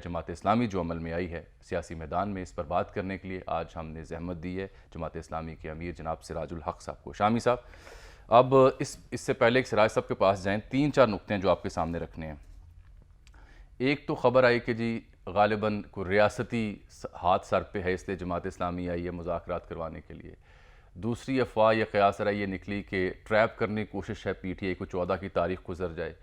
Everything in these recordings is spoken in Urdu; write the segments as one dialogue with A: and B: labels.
A: جماعت اسلامی جو عمل میں آئی ہے سیاسی میدان میں، اس پر بات کرنے کے لیے آج ہم نے زحمت دی ہے جماعت اسلامی کے امیر جناب سراج الحق صاحب کو۔ شامی صاحب، اب اس سے پہلے کہ سراج صاحب کے پاس جائیں، 3-4 نقطے ہیں جو آپ کے سامنے رکھنے ہیں۔ ایک تو خبر آئی کہ جی غالباً کوئی ریاستی ہاتھ سر پہ ہے، اس لیے جماعت اسلامی آئی ہے مذاکرات کروانے کے لیے۔ دوسری افواہ یا قیاس رائے یہ نکلی کہ ٹریپ کرنے کی کوشش ہے پی ٹی آئی کو، 14 کی تاریخ گزر جائے۔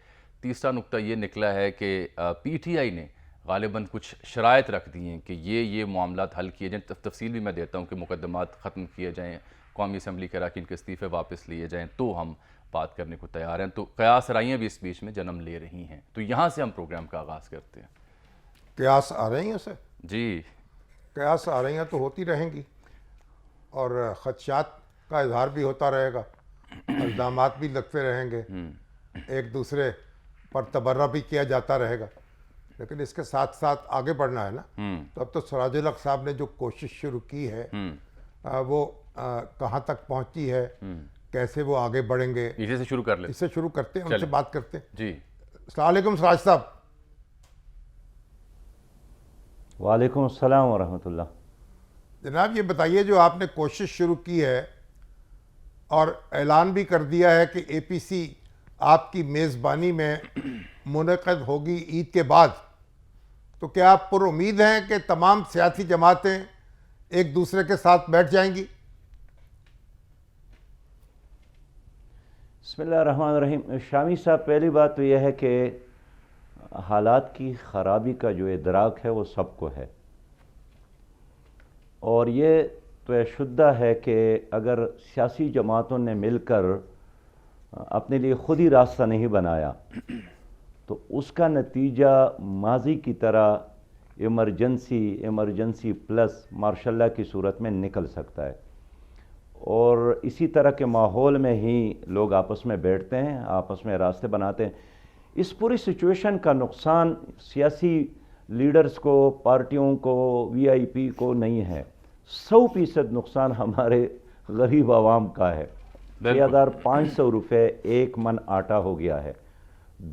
A: تیسرا نقطہ یہ نکلا ہے کہ پی ٹی آئی نے غالباً کچھ شرائط رکھ دی ہیں کہ یہ معاملات حل کیے جائیں۔ تفصیل بھی میں دیتا ہوں کہ مقدمات ختم کیے جائیں، قومی اسمبلی کے اراکین کے استعفے واپس لیے جائیں تو ہم بات کرنے کو تیار ہیں۔ تو قیاس رائیاں بھی اس بیچ میں جنم لے رہی ہیں، تو یہاں سے ہم پروگرام کا آغاز کرتے ہیں۔
B: قیاس آ رہی ہیں اسے
A: جی
B: قیاس آ رہی ہیں تو ہوتی رہیں گی، اور خدشات کا اظہار بھی ہوتا رہے گا، الزامات بھی لگتے رہیں گے، ایک دوسرے پر تبرہ بھی کیا جاتا رہے گا، لیکن اس کے ساتھ ساتھ آگے بڑھنا ہے نا۔ تو اب تو سراج الحق صاحب نے جو کوشش شروع کی ہے وہ کہاں تک پہنچی ہے، کیسے وہ آگے بڑھیں گے،
A: اسی سے شروع کر لیں۔
B: اس سے شروع کرتے ہیں، ان سے بات کرتے ہیں۔
A: جی
B: السلام علیکم سراج صاحب۔
C: وعلیکم السلام ورحمۃ اللہ۔
B: جناب یہ بتائیے، جو آپ نے کوشش شروع کی ہے اور اعلان بھی کر دیا ہے کہ اے پی سی آپ کی میزبانی میں منعقد ہوگی عید کے بعد، تو کیا آپ پر امید ہیں کہ تمام سیاسی جماعتیں ایک دوسرے کے ساتھ بیٹھ جائیں گی؟
C: بسم اللہ الرحمن الرحیم۔ شامی صاحب، پہلی بات تو یہ ہے کہ حالات کی خرابی کا جو ادراک ہے وہ سب کو ہے، اور یہ تو شدہ ہے کہ اگر سیاسی جماعتوں نے مل کر اپنے لیے خود ہی راستہ نہیں بنایا تو اس کا نتیجہ ماضی کی طرح ایمرجنسی پلس مارشل لا کی صورت میں نکل سکتا ہے، اور اسی طرح کے ماحول میں ہی لوگ آپس میں بیٹھتے ہیں، آپس میں راستے بناتے ہیں۔ اس پوری سچویشن کا نقصان سیاسی لیڈرز کو، پارٹیوں کو، وی آئی پی کو نہیں ہے، 100% نقصان ہمارے غریب عوام کا ہے۔ 6,500 روپے ایک من آٹا ہو گیا ہے،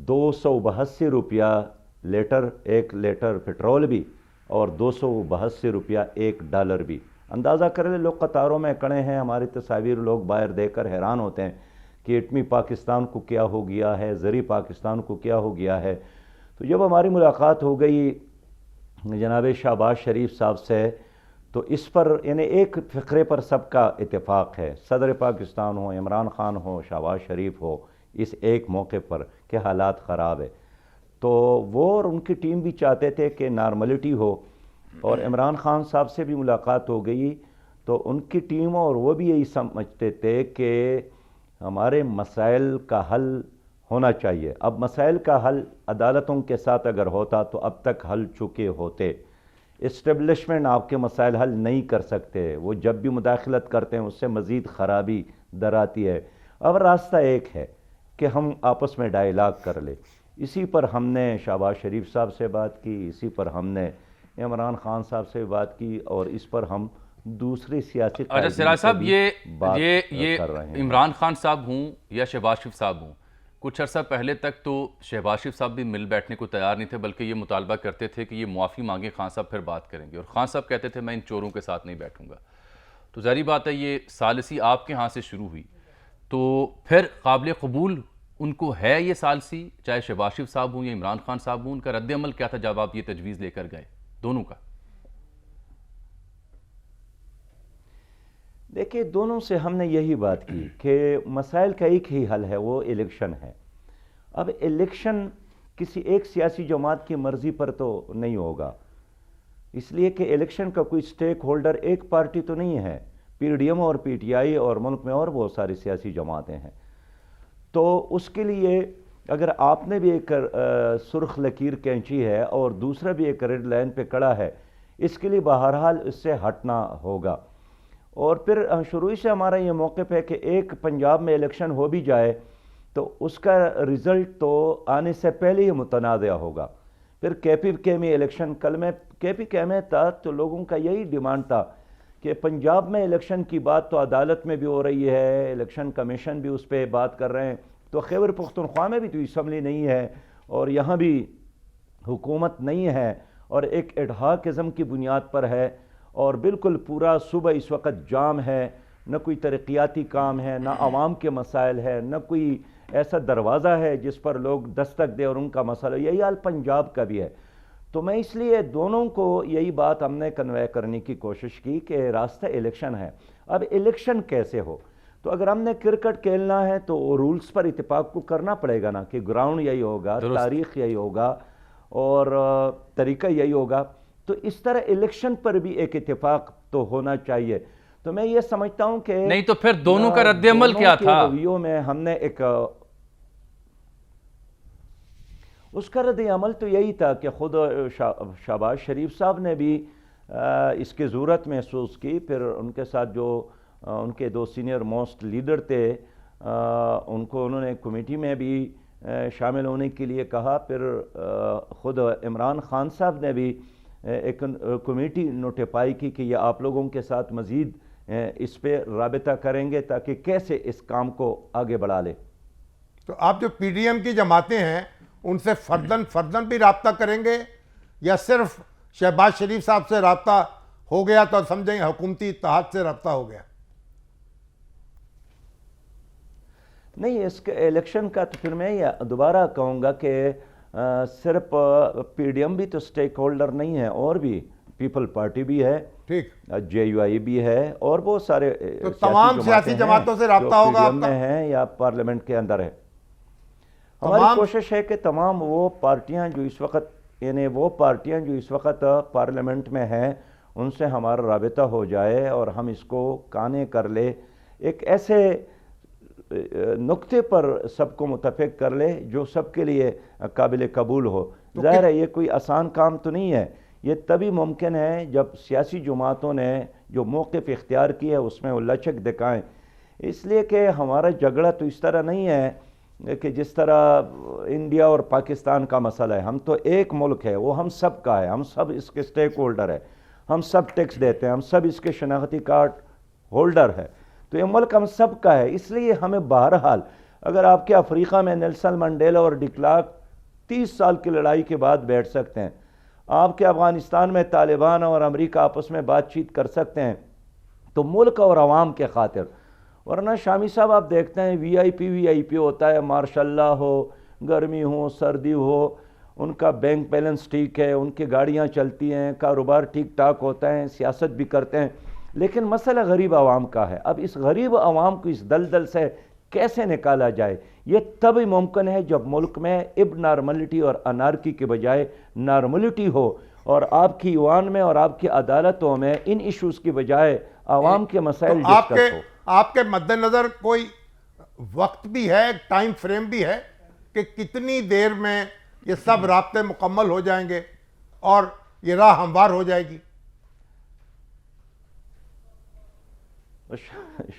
C: 282 روپیہ لیٹر، ایک لیٹر پٹرول بھی، اور 282 روپیہ ایک ڈالر بھی۔ اندازہ کر لیں، لوگ قطاروں میں کھڑے ہیں، ہماری تصاویر لوگ باہر دیکھ کر حیران ہوتے ہیں کہ ایٹمی پاکستان کو کیا ہو گیا ہے، زرعی پاکستان کو کیا ہو گیا ہے۔ تو جب ہماری ملاقات ہو گئی جناب شہباز شریف صاحب سے، تو اس پر یعنی ایک فقرے پر سب کا اتفاق ہے، صدر پاکستان ہو، عمران خان ہو، شہباز شریف ہو، اس ایک موقع پر کہ حالات خراب ہے۔ تو وہ اور ان کی ٹیم بھی چاہتے تھے کہ نارملٹی ہو، اور عمران خان صاحب سے بھی ملاقات ہو گئی تو ان کی ٹیم اور وہ بھی یہی سمجھتے تھے کہ ہمارے مسائل کا حل ہونا چاہیے۔ اب مسائل کا حل عدالتوں کے ساتھ اگر ہوتا تو اب تک حل چکے ہوتے۔ اسٹیبلشمنٹ آپ کے مسائل حل نہیں کر سکتے، وہ جب بھی مداخلت کرتے ہیں اس سے مزید خرابی در آتی ہے۔ اب راستہ ایک ہے کہ ہم آپس میں ڈائیلاگ کر لیں۔ اسی پر ہم نے شہباز شریف صاحب سے بات کی، اسی پر ہم نے عمران خان صاحب سے بات کی، اور اس پر ہم دوسری سیاسی
A: اچھا سراج صاحب، یہ
C: کر رہے ہیں۔
A: عمران خان صاحب ہوں یا شہباز شریف صاحب ہوں، کچھ عرصہ پہلے تک تو شہباز شریف صاحب بھی مل بیٹھنے کو تیار نہیں تھے، بلکہ یہ مطالبہ کرتے تھے کہ یہ معافی مانگے خان صاحب پھر بات کریں گے، اور خان صاحب کہتے تھے میں ان چوروں کے ساتھ نہیں بیٹھوں گا۔ تو ظاہری بات ہے یہ ثالثی آپ کے ہاں سے شروع ہوئی، تو پھر قابل قبول ان کو ہے یہ ثالثی، چاہے شہباز شریف صاحب ہوں یا عمران خان صاحب ہوں؟ ان کا رد عمل کیا تھا جب آپ یہ تجویز لے کر گئے دونوں کا؟
C: دیکھیں، دونوں سے ہم نے یہی بات کی کہ مسائل کا ایک ہی حل ہے، وہ الیکشن ہے۔ اب الیکشن کسی ایک سیاسی جماعت کی مرضی پر تو نہیں ہوگا، اس لیے کہ الیکشن کا کوئی سٹیک ہولڈر ایک پارٹی تو نہیں ہے، پی ڈی ایم اور پی ٹی آئی اور ملک میں اور بہت ساری سیاسی جماعتیں ہیں۔ تو اس کے لیے اگر آپ نے بھی ایک سرخ لکیر کھینچی ہے اور دوسرا بھی ایک ریڈ لائن پہ کھڑا ہے، اس کے لیے بہرحال اس سے ہٹنا ہوگا۔ اور پھر شروع سے ہمارا یہ موقف ہے کہ ایک پنجاب میں الیکشن ہو بھی جائے تو اس کا رزلٹ تو آنے سے پہلے ہی متنازع ہوگا۔ پھر کے پی کے میں الیکشن، کل میں کے پی کے میں تھا تو لوگوں کا یہی ڈیمانڈ تھا کہ پنجاب میں الیکشن کی بات تو عدالت میں بھی ہو رہی ہے، الیکشن کمیشن بھی اس پہ بات کر رہے ہیں، تو خیبر پختونخوا میں بھی تو اسمبلی نہیں ہے اور یہاں بھی حکومت نہیں ہے، اور ایک ایڈہاکزم کی بنیاد پر ہے، اور بالکل پورا صوبہ اس وقت جام ہے، نہ کوئی ترقیاتی کام ہے، نہ عوام کے مسائل ہے، نہ کوئی ایسا دروازہ ہے جس پر لوگ دستک دے اور ان کا مسئلہ. یہی حال پنجاب کا بھی ہے. تو میں اس لیے دونوں کو یہی بات ہم نے کنوے کرنے کی کوشش کی کہ راستہ الیکشن ہے. اب الیکشن کیسے ہو؟ تو اگر ہم نے کرکٹ کھیلنا ہے تو رولز پر اتفاق کو کرنا پڑے گا نا، کہ گراؤنڈ یہی ہوگا، تاریخ یہی ہوگا اور طریقہ یہی ہوگا. تو اس طرح الیکشن پر بھی ایک اتفاق تو ہونا چاہیے. تو میں یہ سمجھتا ہوں کہ
A: نہیں تو پھر دونوں کا رد عمل کیا تھا؟
C: رویوں میں ہم نے ایک اس کا رد عمل تو یہی تھا کہ خود شہباز شریف صاحب نے بھی اس کی ضرورت محسوس کی. پھر ان کے ساتھ جو ان کے دو سینئر موسٹ لیڈر تھے ان کو انہوں نے کمیٹی میں بھی شامل ہونے کے لیے کہا. پھر خود عمران خان صاحب نے بھی ایک کمیٹی نوٹیفائی کی کہ یہ آپ لوگوں کے ساتھ مزید اس پہ رابطہ کریں گے تاکہ کیسے اس کام کو آگے بڑھا لے.
B: تو آپ جو پی ڈی ایم کی جماعتیں ہیں ان سے فردن بھی رابطہ کریں گے، یا صرف شہباز شریف صاحب سے رابطہ ہو گیا تو سمجھیں گے حکومتی اتحاد سے رابطہ ہو گیا؟
C: نہیں، اس کے الیکشن کا تو پھر میں یہ دوبارہ کہوں گا کہ صرف پی ڈی ایم بھی تو سٹیک ہولڈر نہیں ہے، اور بھی پیپل پارٹی بھی ہے،
B: ٹھیک،
C: جے یو آئی بھی ہے، اور بہت سارے
B: تو تمام سیاسی جماعتوں سے رابطہ ہوگا
C: جو
B: آپ
C: پی ڈی ایم
B: کا؟
C: میں ہیں یا پارلیمنٹ کے اندر ہے. ہماری کوشش ہے کہ تمام وہ پارٹیاں جو اس وقت پارلیمنٹ میں ہیں ان سے ہمارا رابطہ ہو جائے اور ہم اس کو کانے کر لے، ایک ایسے نقطے پر سب کو متفق کر لے جو سب کے لیے قابل قبول ہو. ظاہر ہے یہ کوئی آسان کام تو نہیں ہے. یہ تبھی ممکن ہے جب سیاسی جماعتوں نے جو موقف اختیار کیا ہے اس میں وہ لچک دکھائیں. اس لیے کہ ہمارا جھگڑا تو اس طرح نہیں ہے کہ جس طرح انڈیا اور پاکستان کا مسئلہ ہے. ہم تو ایک ملک ہے، وہ ہم سب کا ہے، ہم سب اس کے سٹیک ہولڈر ہے، ہم سب ٹیکس دیتے ہیں، ہم سب اس کے شناختی کارڈ ہولڈر ہے. تو یہ ملک ہم سب کا ہے. اس لیے ہمیں بہرحال اگر آپ کے افریقہ میں نیلسن منڈیلا اور ڈی کلارک 30 سال کی لڑائی کے بعد بیٹھ سکتے ہیں، آپ کے افغانستان میں طالبان اور امریکہ آپس میں بات چیت کر سکتے ہیں، تو ملک اور عوام کے خاطر. ورنہ شامی صاحب آپ دیکھتے ہیں وی آئی پی ہوتا ہے، ماشاء اللہ ہو، گرمی ہو سردی ہو، ان کا بینک بیلنس ٹھیک ہے، ان کی گاڑیاں چلتی ہیں، کاروبار ٹھیک ٹھاک ہوتا ہے، سیاست بھی کرتے ہیں، لیکن مسئلہ غریب عوام کا ہے. اب اس غریب عوام کو اس دلدل سے کیسے نکالا جائے؟ یہ تبھی ممکن ہے جب ملک میں اب نارملٹی اور انارکی کے بجائے نارملٹی ہو، اور آپ کی ایوان میں اور آپ کی عدالتوں میں ان ایشوز کی بجائے عوام کے مسائل ڈسکس ہو.
B: آپ کے مد نظر کوئی وقت بھی ہے، ٹائم فریم بھی ہے کہ کتنی دیر میں یہ سب رابطے مکمل ہو جائیں گے اور یہ راہ ہموار ہو جائے گی؟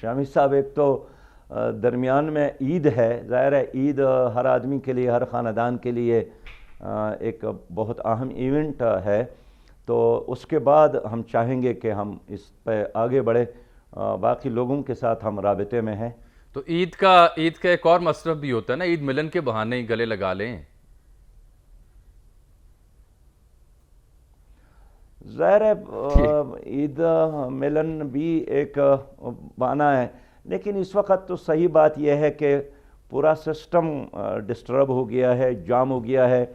C: شامی صاحب، ایک تو درمیان میں عید ہے. ظاہر ہے عید ہر آدمی کے لیے، ہر خاندان کے لیے ایک بہت اہم ایونٹ ہے. تو اس کے بعد ہم چاہیں گے کہ ہم اس پہ آگے بڑھے. باقی لوگوں کے ساتھ ہم رابطے میں ہیں.
A: تو عید کا ایک اور مصرف بھی ہوتا ہے نا، عید ملن کے بہانے ہی گلے لگا لیں.
C: ظاہر ہے عید ملن بھی ایک بہانہ ہے، لیکن اس وقت تو صحیح بات یہ ہے کہ پورا سسٹم ڈسٹرب ہو گیا ہے، جام ہو گیا ہے.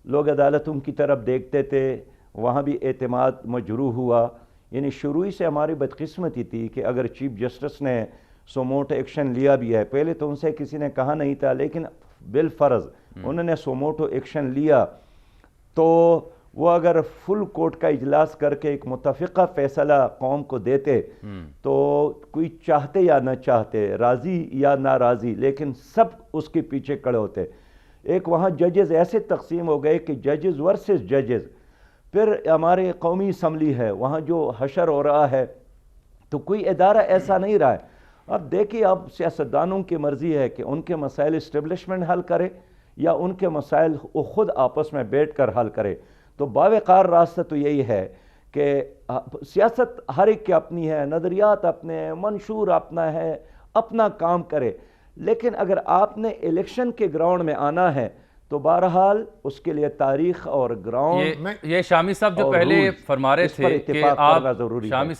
C: لوگ عدالتوں کی طرف دیکھتے تھے، وہاں بھی اعتماد مجروح ہوا. یعنی شروع سے ہماری بدقسمتی تھی کہ اگر چیف جسٹس نے سوموٹو ایکشن لیا بھی ہے، پہلے تو ان سے کسی نے کہا نہیں تھا، لیکن بالفرض انہوں نے سوموٹو ایکشن لیا، تو وہ اگر فل کورٹ کا اجلاس کر کے ایک متفقہ فیصلہ قوم کو دیتے تو کوئی چاہتے یا نہ چاہتے، راضی یا ناراضی، لیکن سب اس کے پیچھے کھڑے ہوتے. ایک وہاں ججز ایسے تقسیم ہو گئے کہ ججز ورسز ججز. پھر ہمارے قومی اسمبلی ہے، وہاں جو حشر ہو رہا ہے، تو کوئی ادارہ ایسا نہیں رہا ہے. اب دیکھیے، اب سیاستدانوں کی مرضی ہے کہ ان کے مسائل اسٹیبلشمنٹ حل کرے یا ان کے مسائل وہ خود آپس میں بیٹھ کر حل کرے. تو باوقار راستہ تو یہی ہے کہ سیاست ہر ایک کی اپنی ہے، نظریات اپنے ہیں، منشور اپنا ہے، اپنا کام کرے. لیکن اگر آپ نے الیکشن کے گراؤنڈ میں آنا ہے تو بہرحال اس کے لیے تاریخ اور گراؤنڈ
A: یہ شامی صاحب جو
C: اور
A: پہلے
C: رولز،
A: فرما رہے
C: اس پر
A: تھے کہ
C: اتفاق
A: آپ
C: کرنا ضروری ہے۔
A: شامی